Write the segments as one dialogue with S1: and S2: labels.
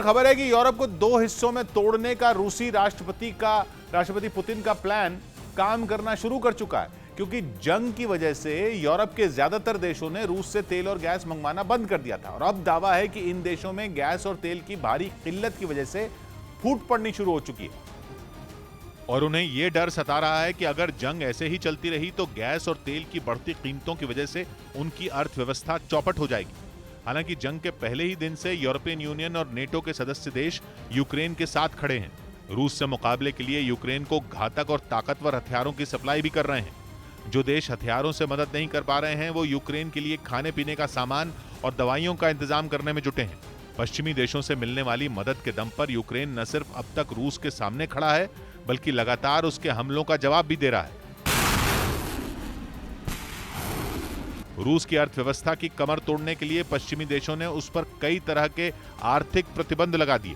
S1: खबर है कि यूरोप को दो हिस्सों में तोड़ने का रूसी राष्ट्रपति पुतिन का प्लान काम करना शुरू कर चुका है, क्योंकि जंग की वजह से यूरोप के ज्यादातर देशों ने रूस से तेल और गैस मंगवाना बंद कर दिया था और अब दावा है कि इन देशों में गैस और तेल की भारी किल्लत की वजह से फूट पड़नी शुरू हो चुकी है और उन्हें यह डर सता रहा है कि अगर जंग ऐसे ही चलती रही तो गैस और तेल की बढ़ती कीमतों की वजह से उनकी अर्थव्यवस्था चौपट हो जाएगी। हालांकि जंग के पहले ही दिन से यूरोपियन यूनियन और नेटो के सदस्य देश यूक्रेन के साथ खड़े हैं। रूस से मुकाबले के लिए यूक्रेन को घातक और ताकतवर हथियारों की सप्लाई भी कर रहे हैं। जो देश हथियारों से मदद नहीं कर पा रहे हैं वो यूक्रेन के लिए खाने पीने का सामान और दवाइयों का इंतजाम करने में जुटे हैं। पश्चिमी देशों से मिलने वाली मदद के दम पर यूक्रेन न सिर्फ अब तक रूस के सामने खड़ा है बल्कि लगातार उसके हमलों का जवाब भी दे रहा है। रूस की अर्थव्यवस्था की कमर तोड़ने के लिए पश्चिमी देशों ने उस पर कई तरह के आर्थिक प्रतिबंध लगा दिए।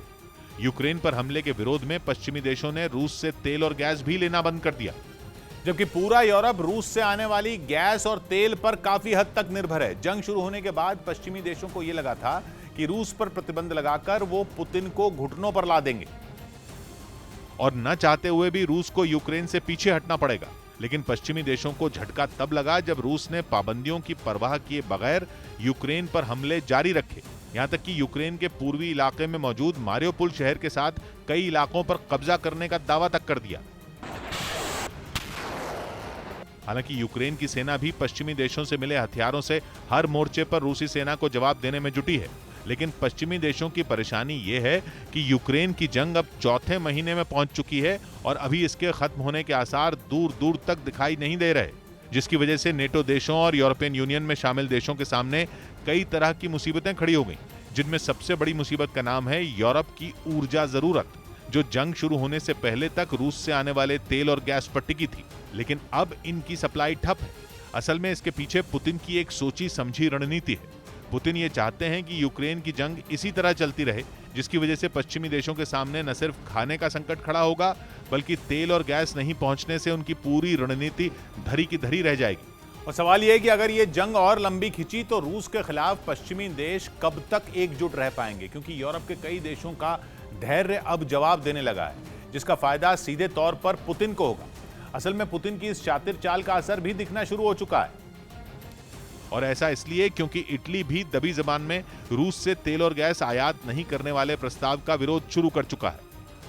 S1: यूक्रेन पर हमले के विरोध में पश्चिमी देशों ने रूस से तेल और गैस भी लेना बंद कर दिया, जबकि पूरा यूरोप रूस से आने वाली गैस और तेल पर काफी हद तक निर्भर है। जंग शुरू होने के बाद पश्चिमी देशों को यह लगा था कि रूस पर प्रतिबंध लगाकर वो पुतिन को घुटनों पर ला देंगे और न चाहते हुए भी रूस को यूक्रेन से पीछे हटना पड़ेगा। लेकिन पश्चिमी देशों को झटका तब लगा जब रूस ने पाबंदियों की परवाह किए बगैर यूक्रेन पर हमले जारी रखे। यहां तक कि यूक्रेन के पूर्वी इलाके में मौजूद मारियोपोल शहर के साथ कई इलाकों पर कब्जा करने का दावा तक कर दिया। हालांकि यूक्रेन की सेना भी पश्चिमी देशों से मिले हथियारों से हर मोर्चे पर रूसी सेना को जवाब देने में जुटी है। लेकिन पश्चिमी देशों की परेशानी यह है कि यूक्रेन की जंग अब चौथे महीने में पहुंच चुकी है और अभी इसके खत्म होने के आसार दूर दूर तक दिखाई नहीं दे रहे, जिसकी वजह से नेटो देशों और यूरोपियन यूनियन में शामिल देशों के सामने कई तरह की मुसीबतें खड़ी हो गई, जिनमें सबसे बड़ी मुसीबत का नाम है यूरोप की ऊर्जा जरूरत, जो जंग शुरू होने से पहले तक रूस से आने वाले तेल और गैस पर टिकी थी। लेकिन अब इनकी सप्लाई ठप है। असल में इसके पीछे पुतिन की एक सोची समझी रणनीति है। पुतिन ये चाहते हैं कि यूक्रेन की जंग इसी तरह चलती रहे, जिसकी वजह से पश्चिमी देशों के सामने न सिर्फ खाने का संकट खड़ा होगा बल्कि तेल और गैस नहीं पहुंचने से उनकी पूरी रणनीति धरी की धरी रह जाएगी। और सवाल यह है कि अगर ये जंग और लंबी खिंची तो रूस के खिलाफ पश्चिमी देश कब तक एकजुट रह पाएंगे, क्योंकि यूरोप के कई देशों का धैर्य अब जवाब देने लगा है, जिसका फायदा सीधे तौर पर पुतिन को होगा। असल में पुतिन की इस शातिर चाल का असर भी दिखना शुरू हो चुका है, और ऐसा इसलिए क्योंकि इटली भी दबी जबान में रूस से तेल और गैस आयात नहीं करने वाले प्रस्ताव का विरोध शुरू कर चुका है।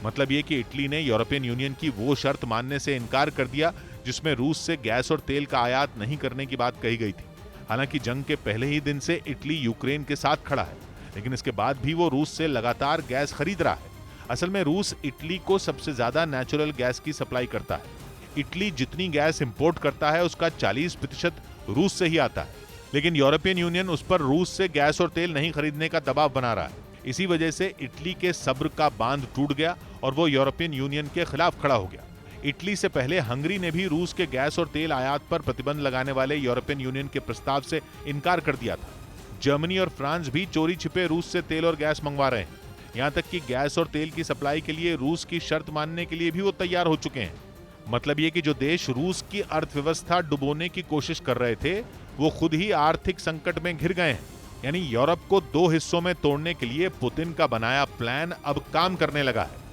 S1: मतलब ये कि इटली ने यूरोपियन यूनियन की वो शर्त मानने से इनकार कर दिया जिसमें रूस से गैस और तेल का आयात नहीं करने की बात कही गई थी। हालांकि जंग के पहले ही दिन से इटली यूक्रेन के साथ खड़ा है, लेकिन इसके बाद भी वो रूस से लगातार गैस खरीद रहा है। असल में रूस इटली को सबसे ज्यादा नेचुरल गैस की सप्लाई करता है। इटली जितनी गैस इंपोर्ट करता है उसका 40% रूस से ही आता है, लेकिन यूरोपियन यूनियन उस पर रूस से गैस और तेल नहीं खरीदने का दबाव बना रहा है। इसी वजह से इटली के सब्र का बांध टूट गया और वो यूरोपियन यूनियन के खिलाफ खड़ा हो गया। इटली से पहले हंगरी ने भी रूस के गैस और तेल आयात पर प्रतिबंध लगाने वाले यूरोपियन यूनियन के प्रस्ताव से इनकार कर दिया था। जर्मनी और फ्रांस भी चोरी छिपे रूस से तेल और गैस मंगवा रहे हैं। यहां तक कि गैस और तेल की सप्लाई के लिए रूस की शर्त मानने के लिए भी वो तैयार हो चुके हैं। मतलब ये कि जो देश रूस की अर्थव्यवस्था डुबोने की कोशिश कर रहे थे वो खुद ही आर्थिक संकट में घिर गए हैं। यानी यूरोप को दो हिस्सों में तोड़ने के लिए पुतिन का बनाया प्लान अब काम करने लगा है।